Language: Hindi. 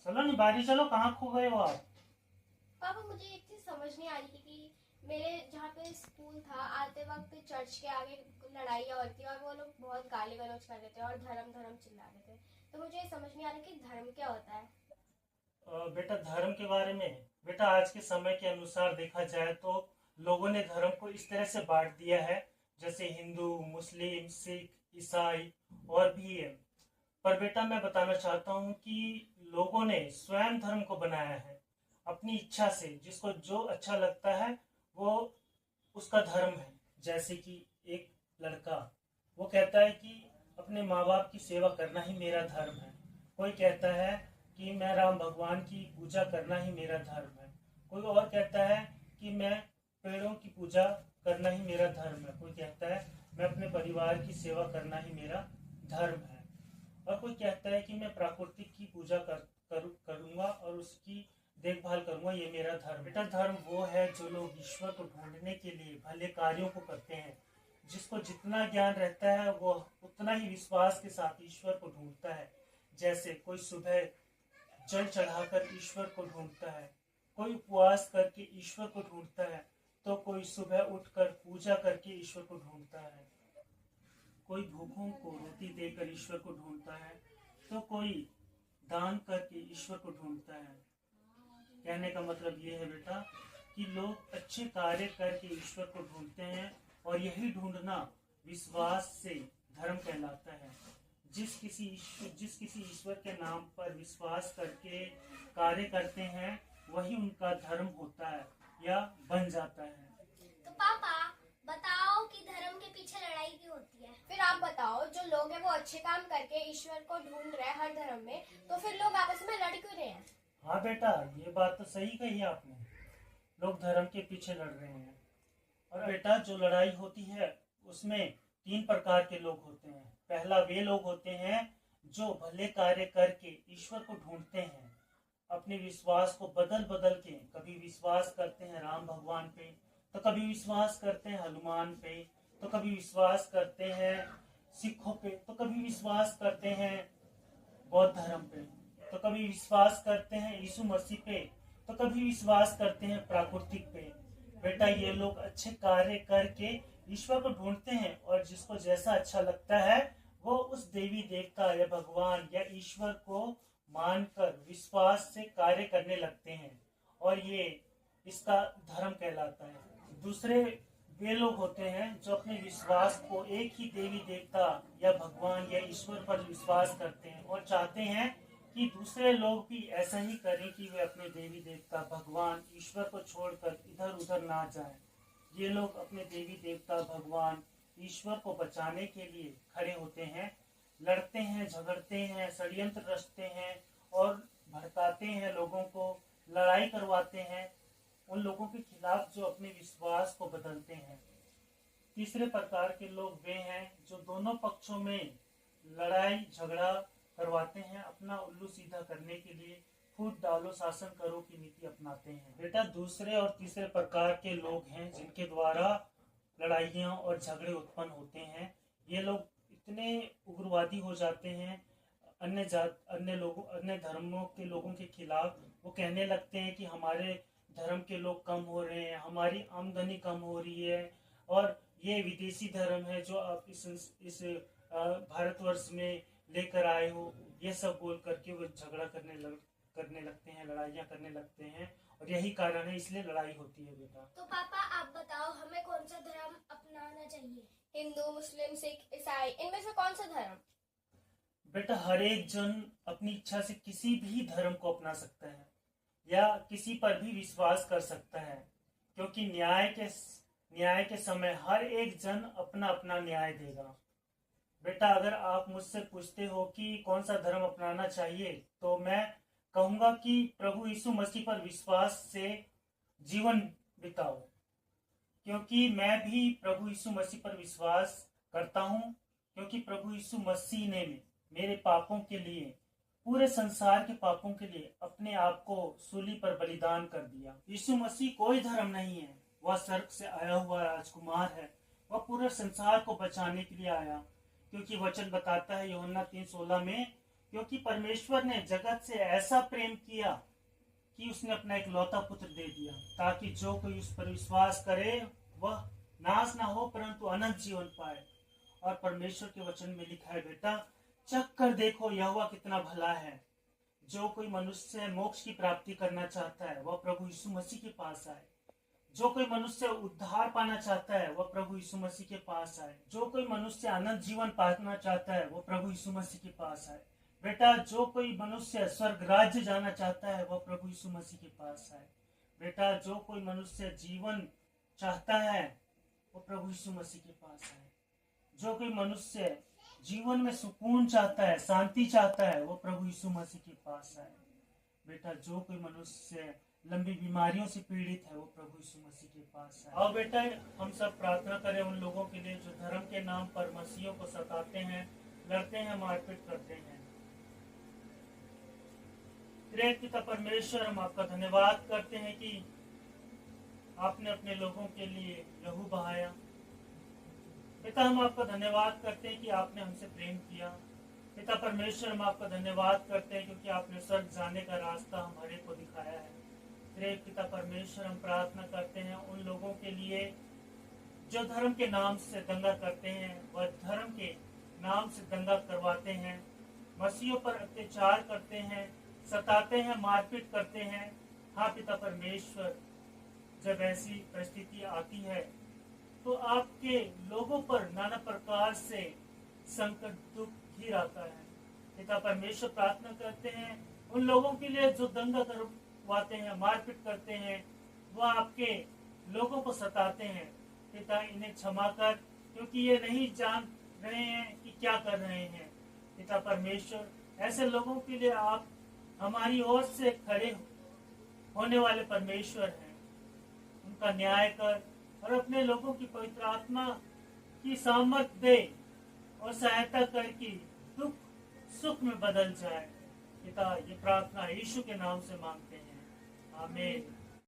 चलो नहीं बाहर ही चलो, कहाँ खो गए हो आप? पापा मुझे एक चीज समझ नहीं आ रही थी कि मेरे जहाँ पे स्कूल था आते वक्त चर्च के आगे लड़ाइयाँ होती और वो लोग बहुत गाली गलौज कर रहे थे और धर्म धर्म चिल्ला रहे थे। तो मुझे ये समझ नहीं आ रहा कि धर्म क्या होता है। बेटा धर्म के बारे में, बेटा आज के समय के अनुसार देखा जाए तो लोगों ने धर्म को इस तरह से बांट दिया है, जैसे हिंदू, मुस्लिम, सिख, ईसाई और भी है। पर बेटा मैं बताना चाहता हूँ कि लोगों ने स्वयं धर्म को बनाया है अपनी इच्छा से, जिसको जो अच्छा लगता है वो उसका धर्म है। जैसे कि एक लड़का वो कहता है कि अपने माँ बाप की सेवा करना ही मेरा धर्म है। कोई कहता है कि मैं राम भगवान की पूजा करना ही मेरा धर्म है। कोई और कहता है कि मैं पेड़ों की पूजा करना ही मेरा धर्म है। कोई कहता है मैं अपने परिवार की सेवा करना ही मेरा धर्म है। और कोई कहता है कि मैं प्राकृतिक की पूजा करूंगा और उसकी देखभाल करूंगा, ये मेरा धर्म। बेटा धर्म वो है जो लोग ईश्वर को ढूंढने के लिए भले कार्यों को करते हैं। जिसको जितना ज्ञान रहता है वो उतना ही विश्वास के साथ ईश्वर को ढूंढता है। जैसे कोई सुबह जल चढ़ाकर ईश्वर को ढूंढता है, कोई उपवास करके ईश्वर को ढूंढता है, तो कोई सुबह उठकर पूजा करके ईश्वर को ढूंढता है, कोई भूखों को रोटी देकर ईश्वर को ढूंढता है, तो कोई दान करके ईश्वर को ढूंढता है। कहने का मतलब ये है बेटा कि लोग अच्छे कार्य करके ईश्वर को ढूंढते हैं और यही ढूंढना विश्वास से धर्म कहलाता है। जिस किसी ईश्वर के नाम पर विश्वास करके कार्य करते हैं वही उनका धर्म होता है या बन जाता है। तो पापा बताओ कि धर्म के पीछे लड़ाई क्यों होती है। फिर आप बताओ, जो लोग हैं वो अच्छे काम करके ईश्वर को ढूंढ रहे हैं हर धर्म में, तो फिर लोग आपस में लड़ क्यों रहे हैं। हाँ बेटा ये बात तो सही कही आपने, लोग धर्म के पीछे लड़ रहे हैं। और बेटा जो लड़ाई होती है उसमें तीन प्रकार के लोग होते हैं। पहला वे लोग होते हैं जो भले कार्य करके ईश्वर को ढूंढते हैं, अपने विश्वास को बदल बदल के कभी विश्वास करते हैं राम भगवान पे, तो कभी विश्वास करते हैं हनुमान पे, तो कभी विश्वास करते हैं सिखों पे, तो कभी विश्वास करते हैं बौद्ध धर्म पे, तो कभी विश्वास करते हैं यीशु मसीह पे, तो कभी विश्वास करते हैं प्राकृतिक पे। बेटा ये लोग अच्छे कार्य करके ईश्वर को ढूंढते हैं और जिसको जैसा अच्छा लगता है वो उस देवी देवता या भगवान या ईश्वर को मानकर विश्वास से कार्य करने लगते हैं और ये इसका धर्म कहलाता है। दूसरे वे लोग होते हैं जो अपने विश्वास को एक ही देवी देवता या भगवान या ईश्वर पर विश्वास करते हैं और चाहते हैं कि दूसरे लोग भी ऐसा ही करें कि वे अपने देवी देवता भगवान ईश्वर को छोड़कर इधर उधर ना जाएं। ये लोग अपने देवी देवता भगवान ईश्वर को बचाने के लिए खड़े होते हैं, लड़ते हैं, झगड़ते हैं, षड्यंत्र रचते हैं और भड़काते हैं लोगों को, लड़ाई करवाते हैं उन लोगों के खिलाफ जो अपने विश्वास को बदलते हैं। तीसरे प्रकार के लोग वे हैं जो दोनों पक्षों में लड़ाई झगड़ा करवाते हैं, अपना उल्लू सीधा करने के लिए फूट डालो शासन करो की नीति अपनाते हैं। बेटा दूसरे और तीसरे प्रकार के लोग हैं जिनके द्वारा लड़ाइयाँ और झगड़े उत्पन्न होते हैं। ये लोग इतने उग्रवादी हो जाते हैं अन्य धर्मों के लोगों के खिलाफ। वो कहने लगते हैं कि हमारे धर्म के लोग कम हो रहे हैं, हमारी आमदनी कम हो रही है और ये विदेशी धर्म है जो आप इस भारतवर्ष में लेकर आए हो। ये सब बोल करके वो झगड़ा करने लगते हैं, लड़ाइयाँ करने लगते हैं और यही कारण है इसलिए लड़ाई होती है। बेटा तो पापा आप बताओ हमें कौन सा धर्म अपनाना चाहिए। हिंदू, मुस्लिम, सिख, ईसाई, इनमें से कौन सा धर्म। बेटा हर एक जन अपनी इच्छा से किसी भी धर्म को अपना सकता है या किसी पर भी विश्वास कर सकता है, क्योंकि न्याय के समय हर एक जन अपना अपना न्याय देगा। बेटा अगर आप मुझसे पूछते हो कि कौन सा धर्म अपनाना चाहिए तो मैं कहूंगा कि प्रभु यीशु मसीह पर विश्वास से जीवन बिताओ, क्योंकि मैं भी प्रभु यीशु मसीह पर विश्वास करता हूँ, क्योंकि प्रभु यीशु मसीह ने मेरे पापों के लिए, पूरे संसार के पापों के लिए अपने आप को सूली पर बलिदान कर दिया। यीशु मसीह कोई धर्म नहीं है, वह स्वर्ग से आया हुआ राजकुमार है। वह पूरे संसार को बचाने के लिए आया, क्योंकि वचन बताता है यूहन्ना 3:16 में क्योंकि परमेश्वर ने जगत से ऐसा प्रेम किया कि उसने अपना एक लौता पुत्र दे दिया, ताकि जो कोई उस पर विश्वास करे वह नाश ना हो परंतु अनंत जीवन पाए। और परमेश्वर के वचन में लिखा है, बेटा चख कर देखो यहोवा कितना भला है। जो कोई मनुष्य मोक्ष की प्राप्ति करना चाहता है वह प्रभु यीशु मसीह के पास आए। जो कोई मनुष्य उद्धार पाना चाहता है वह प्रभु यीशु मसीह के पास आए। जो कोई मनुष्य अनंत जीवन पाना चाहता है वह प्रभु यीशु मसीह के पास आए। बेटा जो कोई मनुष्य स्वर्ग राज्य जाना चाहता है वह प्रभु यीशु मसीह के पास आए। बेटा जो कोई मनुष्य जीवन चाहता है वो प्रभु यीशु मसीह के पास आए। जो कोई मनुष्य जीवन में सुकून चाहता है, शांति चाहता है, वो प्रभु यीशु मसीह के पास आए। बेटा जो कोई मनुष्य लंबी बीमारियों से पीड़ित है वो प्रभु यीशु मसीह के पास आए। और बेटा हम सब प्रार्थना करें उन लोगों के लिए जो धर्म के नाम पर मसीहियों को सताते हैं, लड़ते हैं, मारपीट करते हैं। पिता परमेश्वर, हम आपका धन्यवाद करते हैं कि आपने अपने लोगों के लिए लहू बहाया। पिता हम आपका धन्यवाद करते हैं कि आपने हमसे प्रेम किया। पिता परमेश्वर हम आपका धन्यवाद करते हैं क्योंकि आपने स्वर्ग जाने का रास्ता हम हर एक को दिखाया है। पिता परमेश्वर हम प्रार्थना करते हैं उन लोगों के लिए जो धर्म के नाम से दंगा करते हैं, वह धर्म के नाम से दंगा करवाते हैं, मसीहों पर अत्याचार करते हैं, सताते हैं, मारपीट करते हैं। हाँ पिता परमेश्वर, जब ऐसी परिस्थिति आती है तो आपके लोगों पर नाना प्रकार से संकट, दुख घिर आता है। पिता परमेश्वर प्रार्थना करते हैं उन लोगों के लिए जो दंगा करवाते हैं, मारपीट करते हैं, वह आपके लोगों को सताते हैं। पिता इन्हें क्षमा कर, क्योंकि ये नहीं जान रहे हैं कि क्या कर रहे हैं। पिता परमेश्वर ऐसे लोगों के लिए आप हमारी ओर से खड़े होने वाले परमेश्वर हैं। उनका न्याय कर और अपने लोगों की पवित्र आत्मा की सामर्थ दे और सहायता कर कि दुख सुख में बदल जाए। पिता ये प्रार्थना यीशु के नाम से मांगते हैं, आमीन।